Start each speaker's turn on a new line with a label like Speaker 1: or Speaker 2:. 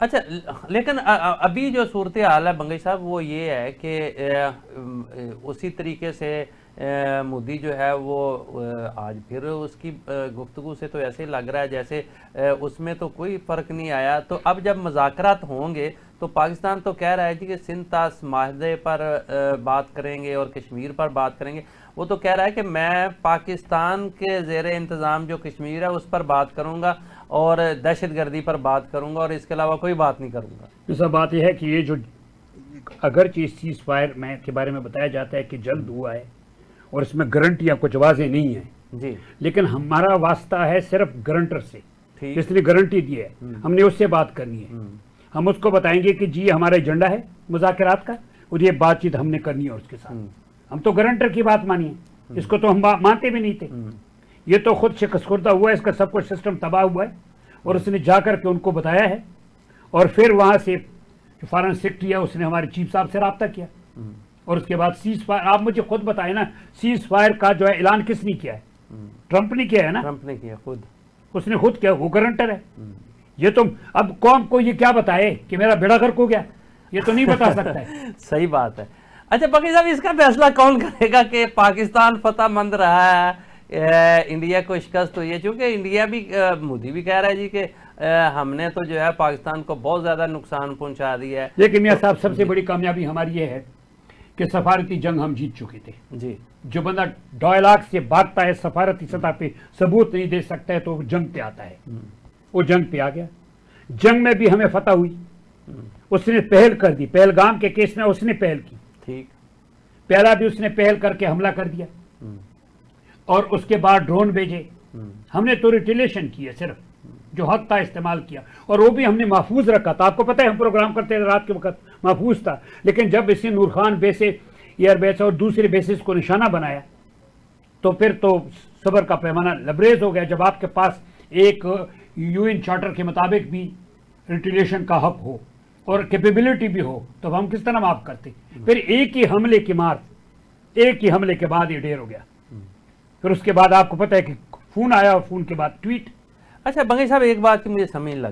Speaker 1: अच्छा, लेकिन अभी जो सूरत हाल है बंगई साहब वो ये है कि उसी तरीके से मोदी जो है वो आज फिर उसकी गुफ्तगू से तो ऐसे लग रहा है जैसे उसमें तो कोई फ़र्क नहीं आया। तो अब जब मुज़ाकरात होंगे तो पाकिस्तान तो कह रहा है जी कि सिंध तास माहदे पर बात करेंगे और कश्मीर पर बात करेंगे। वो तो कह रहा है कि मैं पाकिस्तान के ज़ेरे इंतज़ाम जो कश्मीर है उस पर बात करूँगा और दहशत गर्दी पर बात करूँगा और इसके अलावा कोई बात नहीं करूँगा।
Speaker 2: दूसरा बात यह है कि ये जो अगर चीज सीज फायर में के बारे में बताया जाता है कि जल्द हुआ है और इसमें गारंटियां कुछ वाजे नहीं है
Speaker 1: जी,
Speaker 2: लेकिन हमारा वास्ता है सिर्फ गारंटर से,
Speaker 1: ठीक।
Speaker 2: जिसने गारंटी दी है हमने उससे बात करनी है। हम उसको बताएंगे कि जी हमारा एजेंडा है मुज़ाकरात का और ये बातचीत हमने करनी है उसके साथ। हम तो गारंटर की बात मानिए, इसको तो हम मानते भी नहीं थे। ये तो खुद शिकस्त हुआ है, इसका सब कुछ सिस्टम तबाह हुआ है और उसने जाकर के उनको बताया है और फिर वहां से जो फॉरेन सेक्रेटरी है उसने हमारे चीफ साहब से रब्ता किया और उसके बाद सीज फायर। आप मुझे खुद बताए ना, सीज फायर का जो है ऐलान किसने किया है? ट्रंप ने किया है ना,
Speaker 1: ट्रंप ने किया खुद,
Speaker 2: उसने खुद किया, वो गारंटर है। ये तो अब कौम को ये क्या बताए कि मेरा बेड़ा गर्क हो गया, ये तो नहीं बता सकता है।
Speaker 1: सही बात है। अच्छा बकी साहब, इसका फैसला कौन करेगा कि पाकिस्तान फतहमंद रहा है, इंडिया को शिकस्त हुई है? क्योंकि इंडिया भी, मोदी भी कह रहा है जी कि हमने तो जो है पाकिस्तान को बहुत ज़्यादा नुकसान पहुंचा दिया है।
Speaker 2: लेकिन मियाँ साहब सबसे बड़ी कामयाबी हमारी ये है कि सफारती जंग हम जीत चुके थे
Speaker 1: जी।
Speaker 2: जो बंदा डायलॉग से भागता है, सफारती सतह पे सबूत नहीं दे सकता है, तो वो जंग पे आता है। वो जंग पे आ गया, जंग में भी हमें फतह हुई, उसने पहल कर दी। पहलगाम के केस में उसने पहल की,
Speaker 1: ठीक।
Speaker 2: पहला भी उसने पहल करके हमला कर दिया और उसके बाद ड्रोन भेजे। हमने तो रिटेलिएशन की है, सिर्फ जो हक था इस्तेमाल किया और वो भी हमने महफूज रखा था। आपको पता है हम प्रोग्राम करते थे रात के वक्त, महफूज था। लेकिन जब इसी नूर खान बेसे, एयर बेस और दूसरे बेसिस को निशाना बनाया तो फिर तो सब्र का पैमाना लबरेज हो गया। जब आपके पास एक यूएन चार्टर के मुताबिक भी रिटेलिएशन का हक हो और कैपेबिलिटी भी हो तो हम किस तरह माफ करते? फिर एक ही हमले की मार, एक ही हमले के बाद ये ढेर हो गया। फिर उसके बाद आपको पता है कि फोन आया और फोन के बाद ट्वीट।
Speaker 1: अच्छा बंगई साहब, एक बात की मुझे समझ नहीं लग